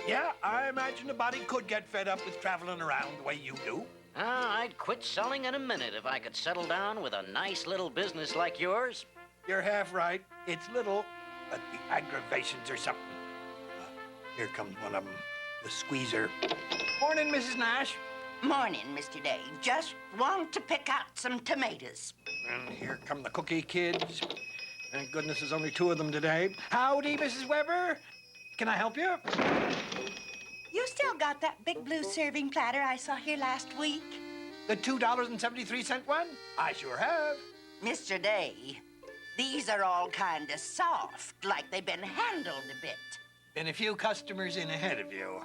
Yeah, I imagine a body could get fed up with traveling around the way you do. I'd quit selling in a minute if I could settle down with a nice little business like yours. You're half right. It's little, but the aggravations are something. Here comes one of them, the squeezer. Morning, Mrs. Nash. Morning, Mr. Day. Just want to pick out some tomatoes. And here come the cookie kids. Thank goodness there's only 2 of them today. Howdy, Mrs. Weber. Can I help you? You still got that big blue serving platter I saw here last week? The $2.73 one? I sure have. Mr. Day, these are all kind of soft, like they've been handled a bit. Been a few customers in ahead of you.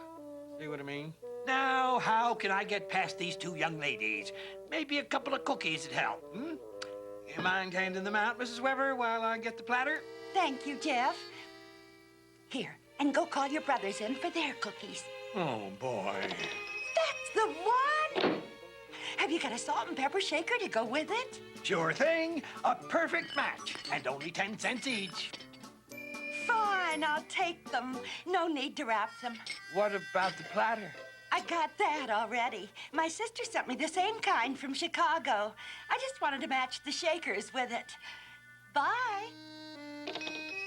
See what I mean? Now, how can I get past these 2 young ladies? Maybe a couple of cookies would help, hmm? You mind handing them out, Mrs. Weber, while I get the platter? Thank you, Jeff. Here, and go call your brothers in for their cookies. Oh, boy. That's the one! Have you got a salt and pepper shaker to go with it? Sure thing. A perfect match, and only 10 cents each. Fine, I'll take them. No need to wrap them. What about the platter? I got that already. My sister sent me the same kind from Chicago. I just wanted to match the shakers with it. Bye.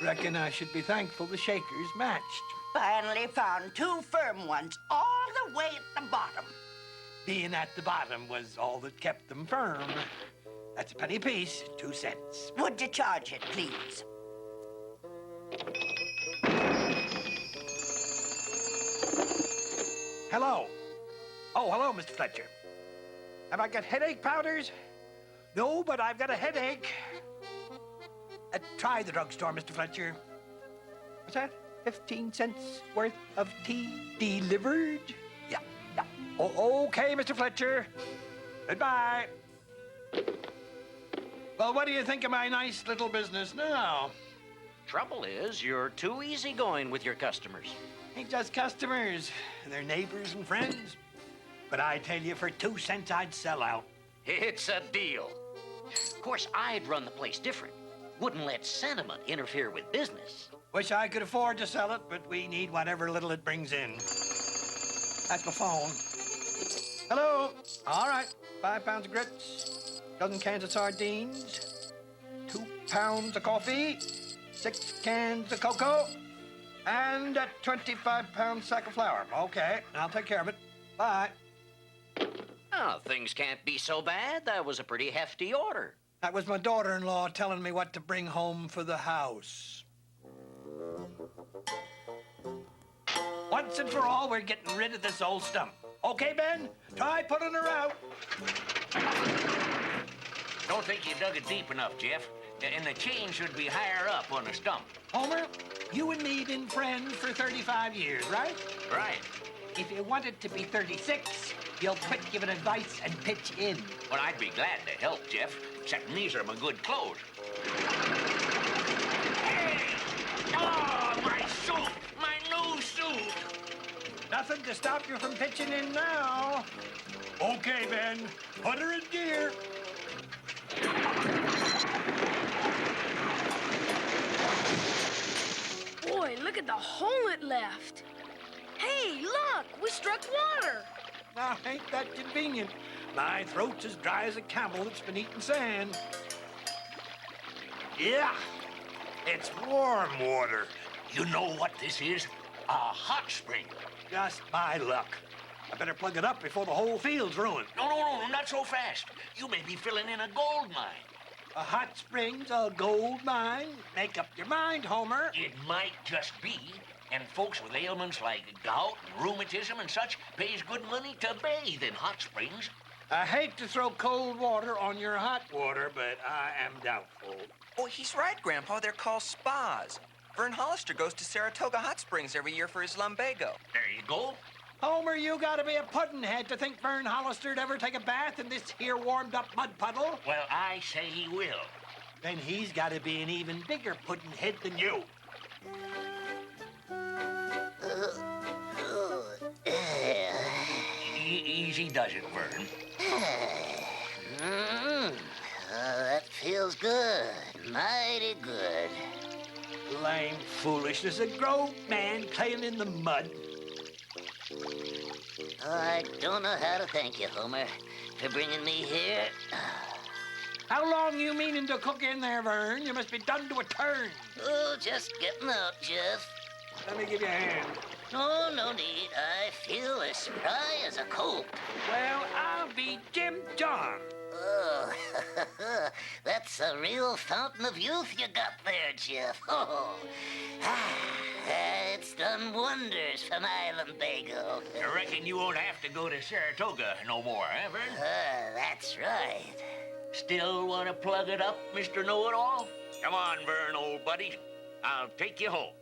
Reckon I should be thankful the shakers matched. Finally found 2 firm ones all the way at the bottom. Being at the bottom was all that kept them firm. That's a penny apiece, 2 cents. Would you charge it, please? Hello. Oh, hello, Mr. Fletcher. Have I got headache powders? No, but I've got a headache. Try the drugstore, Mr. Fletcher. What's that? 15 cents worth of tea delivered? Yeah. Oh, okay, Mr. Fletcher. Goodbye. Well, what do you think of my nice little business now? Trouble is, you're too easygoing with your customers. Ain't just customers. They're neighbors and friends. But I tell you, for 2 cents, I'd sell out. It's a deal. Of course, I'd run the place different. Wouldn't let sentiment interfere with business. Wish I could afford to sell it, but we need whatever little it brings in. That's my phone. Hello. All right. 5 pounds of grits, dozen cans of sardines, 2 pounds of coffee, 6 cans of cocoa, and a 25-pound sack of flour. Okay, I'll take care of it. Bye. Oh, things can't be so bad. That was a pretty hefty order. That was my daughter-in-law telling me what to bring home for the house. Once and for all, we're getting rid of this old stump. Okay, Ben? Try putting her out. Don't think you dug it deep enough, Jeff. And the chain should be higher up on the stump. Homer, you and me been friends for 35 years, right? Right. If you want it to be 36, you'll quit giving advice and pitch in. Well, I'd be glad to help, Jeff. Except these are my good clothes. Hey! Oh, my suit! My new suit! Nothing to stop you from pitching in now. Okay, Ben. Put her in gear. Boy, look at the hole it left. Hey, look, we struck water. Now, ain't that convenient? My throat's as dry as a camel that's been eating sand. Yeah, it's warm water. You know what this is? A hot spring. Just my luck. I better plug it up before the whole field's ruined. No, not so fast. You may be filling in a gold mine. A hot spring's a gold mine? Make up your mind, Homer. It might just be. And folks with ailments like gout and rheumatism and such pays good money to bathe in hot springs. I hate to throw cold water on your hot water, but I am doubtful. Oh, he's right, Grandpa. They're called spas. Vern Hollister goes to Saratoga Hot Springs every year for his lumbago. There you go. Homer, you gotta be a puddin'head to think Vern Hollister'd ever take a bath in this here warmed-up mud puddle. Well, I say he will. Then he's gotta be an even bigger puddin'head than you. Easy does it, Vern. That feels good. Mighty good. Lame foolishness. A grown man playing in the mud. I don't know how to thank you, Homer, for bringing me here. How long you meaning to cook in there, Vern? You must be done to a turn. Oh, just getting out, Jeff. Let me give you a hand. Oh, no need. I feel as spry as a colt. Well, I'll be Jim John. Oh, that's a real fountain of youth you got there, Jeff. Oh, it's done wonders for my lumbago. I reckon you won't have to go to Saratoga no more, eh, Vern? That's right. Still want to plug it up, Mr. Know-It-All? Come on, Vern, old buddy. I'll take you home.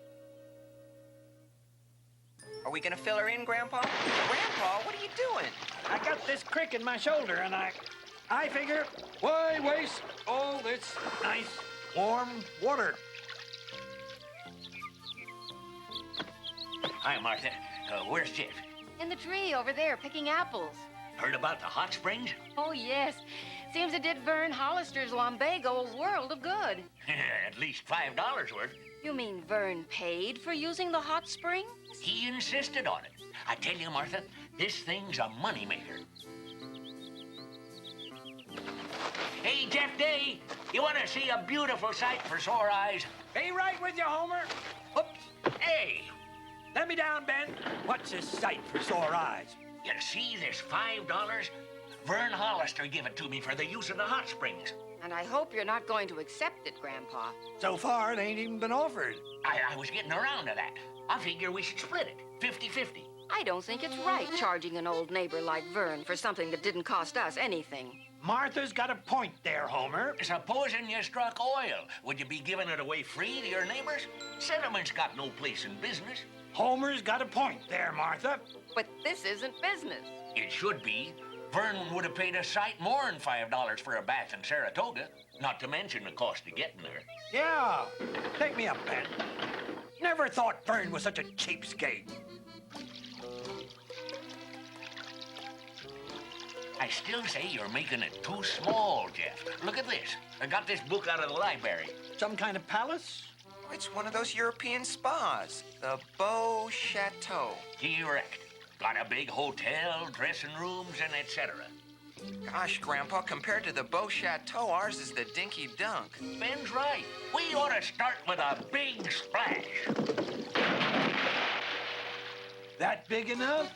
Are we gonna fill her in, Grandpa? Grandpa, what are you doing? I got this crick in my shoulder, and I figure, why waste all this nice, warm water? Hi, Martha. Where's Jeff? In the tree over there, picking apples. Heard about the hot springs? Oh, yes. Seems it did Vern Hollister's lumbago a world of good. At least $5 worth. You mean Vern paid for using the hot springs? He insisted on it. I tell you, Martha, this thing's a moneymaker. Hey, Jeff Day, you want to see a beautiful sight for sore eyes? Be right with you, Homer. Oops. Hey, Let me down, Ben. What's this sight for sore eyes? you see this $5? Vern Hollister gave it to me for the use of the hot springs. And I hope you're not going to accept it, Grandpa. So far, it ain't even been offered. I was getting around to that. I figure we should split it, 50-50. I don't think it's right charging an old neighbor like Vern for something that didn't cost us anything. Martha's got a point there, Homer. Supposing you struck oil, would you be giving it away free to your neighbors? Sentiment's got no place in business. Homer's got a point there, Martha. But this isn't business. It should be. Vern would have paid a sight more than $5 for a bath in Saratoga, not to mention the cost of getting there. Yeah. Take me up, Ben. Never thought Vern was such a cheapskate. I still say you're making it too small, Jeff. Look at this. I got this book out of the library. Some kind of palace? It's one of those European spas. The Beau Chateau. Correct. Got a big hotel, dressing rooms, and etc. Gosh, Grandpa, compared to the Beau Chateau, ours is the dinky dunk. Ben's right. We ought to start with a big splash. That big enough?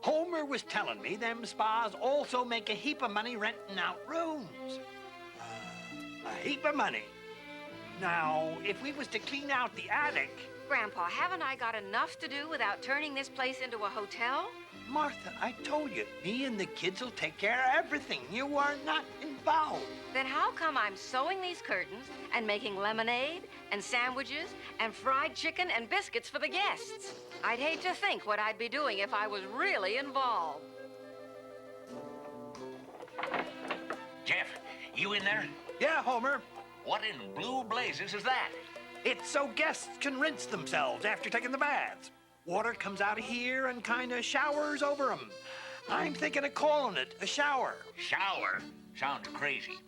Homer was telling me them spas also make a heap of money renting out rooms. A heap of money. Now, if we was to clean out the attic... Grandpa, haven't I got enough to do without turning this place into a hotel? Martha, I told you, me and the kids will take care of everything. You are not involved. Then how come I'm sewing these curtains and making lemonade and sandwiches and fried chicken and biscuits for the guests? I'd hate to think what I'd be doing if I was really involved. Jeff, you in there? Yeah, Homer. What in blue blazes is that? It's so guests can rinse themselves after taking the baths. Water comes out of here and kind of showers over them. I'm thinking of calling it a shower. Shower? Sounds crazy.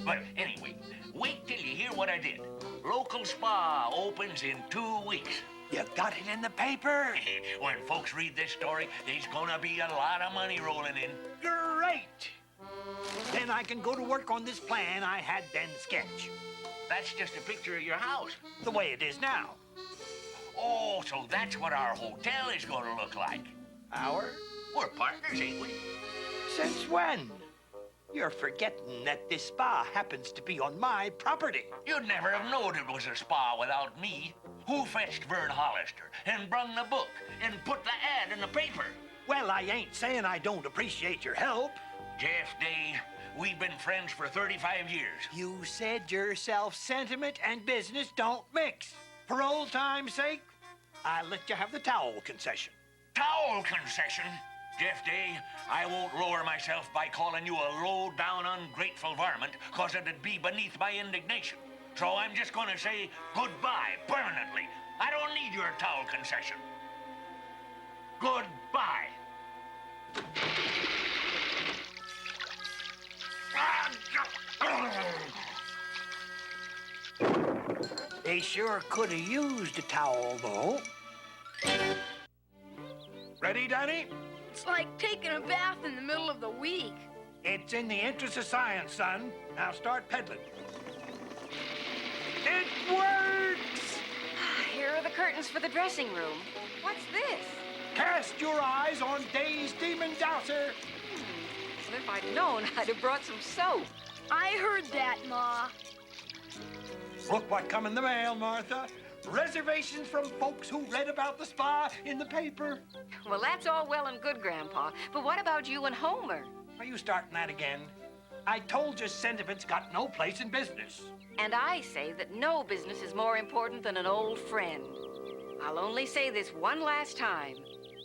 But anyway, wait till you hear what I did. Local spa opens in 2 weeks. You got it in the paper? When folks read this story, there's gonna be a lot of money rolling in. Great! Then I can go to work on this plan I had Ben sketch. That's just a picture of your house. The way it is now. Oh, so that's what our hotel is gonna look like. Our? We're partners, ain't we? Since when? You're forgetting that this spa happens to be on my property. You'd never have known it was a spa without me. Who fetched Vern Hollister and brung the book and put the ad in the paper? Well, I ain't saying I don't appreciate your help. Jeff Day, we've been friends for 35 years. You said yourself sentiment and business don't mix. For old time's sake, I'll let you have the towel concession. Towel concession? Jeff Day, I won't lower myself by calling you a low-down, ungrateful varmint, cause it'd be beneath my indignation. So I'm just gonna say goodbye permanently. I don't need your towel concession. Goodbye. They sure could have used a towel, though. Ready, Danny? It's like taking a bath in the middle of the week. It's in the interest of science, son. Now start peddling. It works! Here are the curtains for the dressing room. What's this? Cast your eyes on Day's Demon Dowser. Well, if I'd known, I'd have brought some soap. I heard that, Ma. Look what come in the mail, Martha. Reservations from folks who read about the spa in the paper. Well, that's all well and good, Grandpa. But what about you and Homer? Are you starting that again? I told you sentiment's got no place in business. And I say that no business is more important than an old friend. I'll only say this one last time.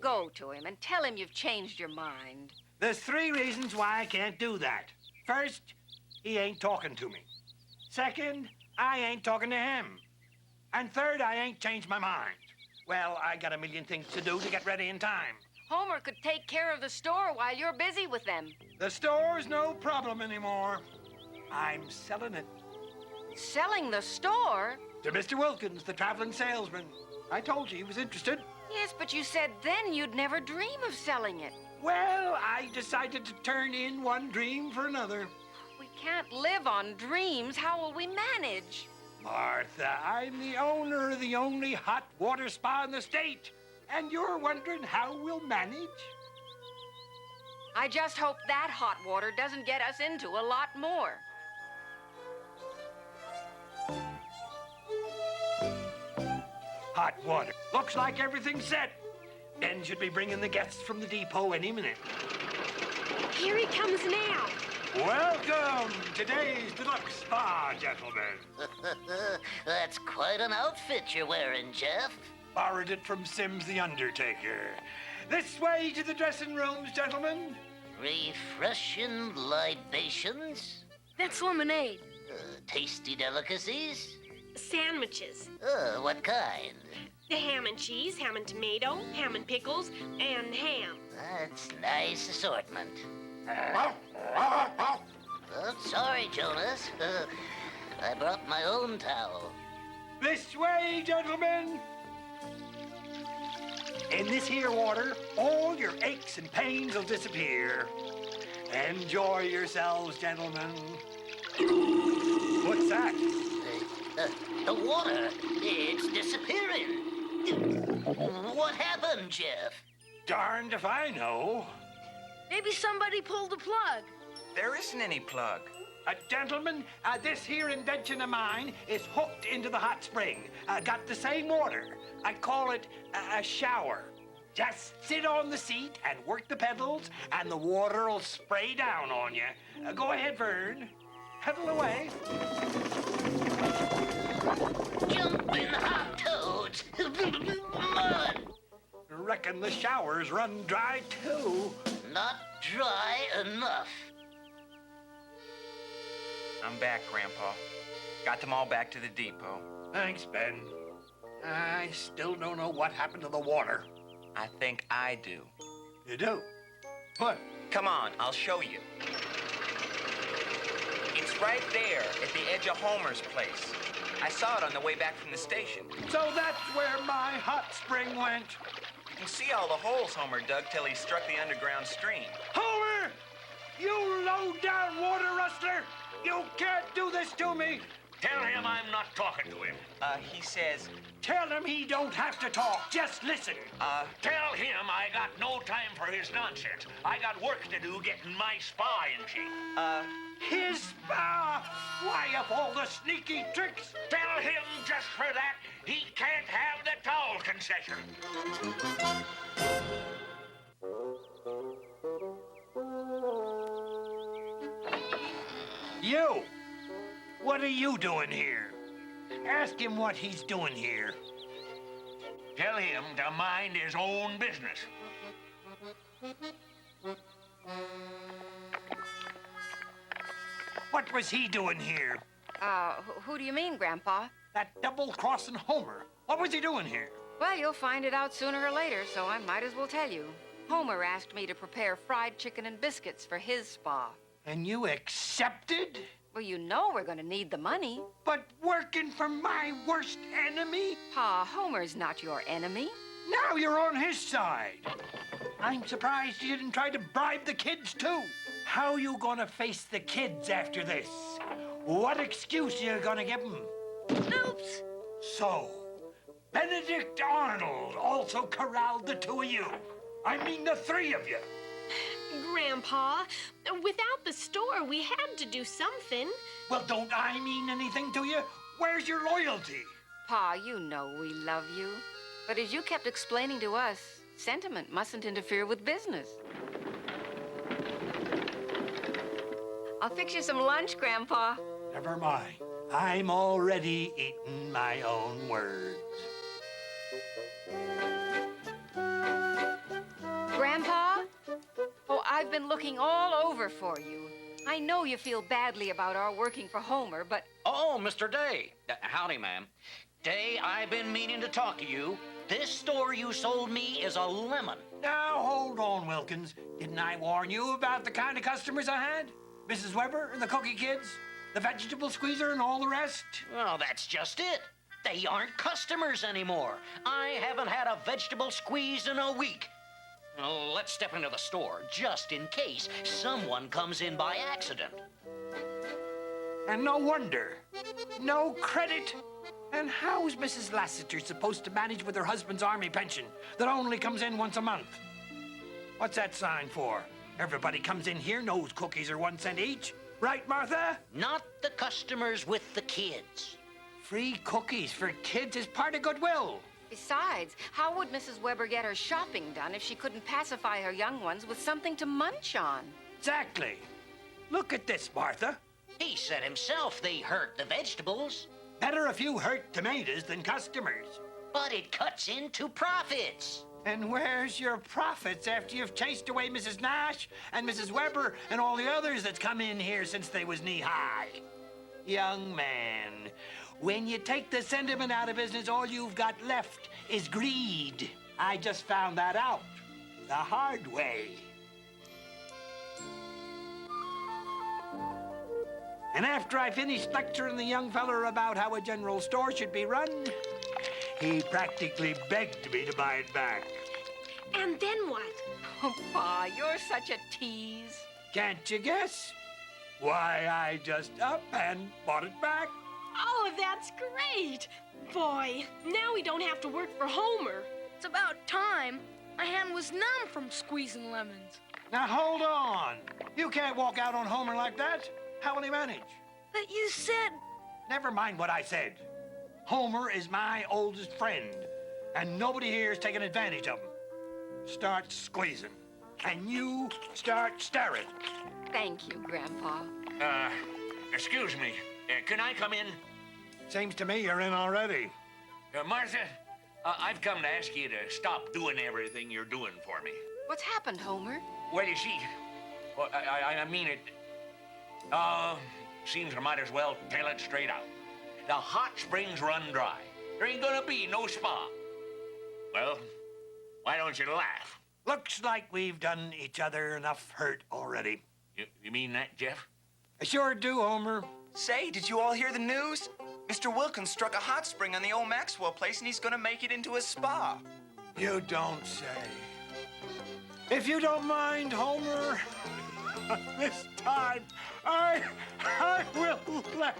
Go to him and tell him you've changed your mind. There's 3 reasons why I can't do that. First, he ain't talking to me. Second, I ain't talking to him. And third, I ain't changed my mind. Well, I got a million things to do to get ready in time. Homer could take care of the store while you're busy with them. The store's no problem anymore. I'm selling it. Selling the store? To Mr. Wilkins, the traveling salesman. I told you he was interested. Yes, but you said then you'd never dream of selling it. Well, I decided to turn in one dream for another. We can't live on dreams. How will we manage? Martha, I'm the owner of the only hot water spa in the state. And you're wondering how we'll manage? I just hope that hot water doesn't get us into a lot more. Hot water. Looks like everything's set. Ben should be bringing the guests from the depot any minute. Here he comes now. Welcome to today's deluxe spa, gentlemen. That's quite an outfit you're wearing, Jeff. Borrowed it from Sims the Undertaker. This way to the dressing rooms, gentlemen. Refreshing libations? That's lemonade. Tasty delicacies? Sandwiches. What kind? The ham and cheese, ham and tomato, ham and pickles, and ham. That's nice assortment. Sorry, Jonas. I brought my own towel. This way, gentlemen. In this here water, all your aches and pains will disappear. Enjoy yourselves, gentlemen. What's that? The water, it's disappearing. What happened, Jeff? Darned if I know. Maybe somebody pulled the plug. There isn't any plug. Gentlemen, this here invention of mine is hooked into the hot spring. Got the same water. I call it a shower. Just sit on the seat and work the pedals, and the water will spray down on you. Go ahead, Vern. Pedal away. Jumping hot toads. Mud. Reckon the showers run dry, too. Not dry enough. I'm back, Grandpa. Got them all back to the depot. Thanks, Ben. I still don't know what happened to the water. I think I do. You do? What? Come on, I'll show you. It's right there at the edge of Homer's place. I saw it on the way back from the station. So that's where my hot spring went. You can see all the holes Homer dug till he struck the underground stream. Homer! You low-down water rustler! You can't do this to me! Tell him I'm not talking to him. He says, Tell him he don't have to talk. Just listen. Tell him I got no time for his nonsense. I got work to do getting my spa in shape. His spa! Why, of all the sneaky tricks! Tell him just for that, he can't have the towel concession. You! What are you doing here? Ask him what he's doing here. Tell him to mind his own business. What was he doing here? Who do you mean, Grandpa? That double-crossing Homer. What was he doing here? Well, you'll find it out sooner or later, so I might as well tell you. Homer asked me to prepare fried chicken and biscuits for his spa. And you accepted? Well, you know we're going to need the money. But working for my worst enemy? Pa, Homer's not your enemy. Now you're on his side. I'm surprised you didn't try to bribe the kids, too. How you gonna face the kids after this? What excuse you gonna give them? Oops. So, Benedict Arnold also corralled the two of you. I mean the three of you. Grandpa, without the store, we had to do something. Well, don't I mean anything to you? Where's your loyalty? Pa, you know we love you. But as you kept explaining to us, sentiment mustn't interfere with business. I'll fix you some lunch, Grandpa. Never mind. I'm already eating my own words. Grandpa? Oh, I've been looking all over for you. I know you feel badly about our working for Homer, but... Oh, Mr. Day. Howdy, ma'am. Day, I've been meaning to talk to you. This store you sold me is a lemon. Now, hold on, Wilkins. Didn't I warn you about the kind of customers I had? Mrs. Weber and the cookie kids? The vegetable squeezer and all the rest? Well, that's just it. They aren't customers anymore. I haven't had a vegetable squeeze in a week. Well, let's step into the store, just in case someone comes in by accident. And no wonder. No credit. And how's Mrs. Lassiter supposed to manage with her husband's army pension that only comes in once a month? What's that sign for? Everybody comes in here knows cookies are 1 cent each. Right, Martha? Not the customers with the kids. Free cookies for kids is part of goodwill. Besides, how would Mrs. Weber get her shopping done if she couldn't pacify her young ones with something to munch on? Exactly. Look at this, Martha. He said himself they hurt the vegetables. Better a few hurt tomatoes than customers. But it cuts into profits. And where's your profits after you've chased away Mrs. Nash and Mrs. Weber and all the others that's come in here since they was knee-high? Young man, when you take the sentiment out of business, all you've got left is greed. I just found that out the hard way. And after I finished lecturing the young feller about how a general store should be run, he practically begged me to buy it back. And then what? Oh, Pa, you're such a tease. Can't you guess? Why, I just up and bought it back. Oh, that's great. Boy, now we don't have to work for Homer. It's about time. My hand was numb from squeezing lemons. Now, hold on. You can't walk out on Homer like that. How will he manage? But you said... Never mind what I said. Homer is my oldest friend, and nobody here is taking advantage of him. Start squeezing, and you start staring. Thank you, Grandpa. Excuse me. Can I come in? Seems to me you're in already. Martha, I've come to ask you to stop doing everything you're doing for me. What's happened, Homer? Well, you see, well, I mean it. Seems I might as well tell it straight out. The hot springs run dry. There ain't gonna be no spa. Well, why don't you laugh? Looks like we've done each other enough hurt already. You mean that, Jeff? I sure do, Homer. Say, did you all hear the news? Mr. Wilkins struck a hot spring on the old Maxwell place, and he's gonna make it into a spa. You don't say. If you don't mind, Homer, this time I will laugh.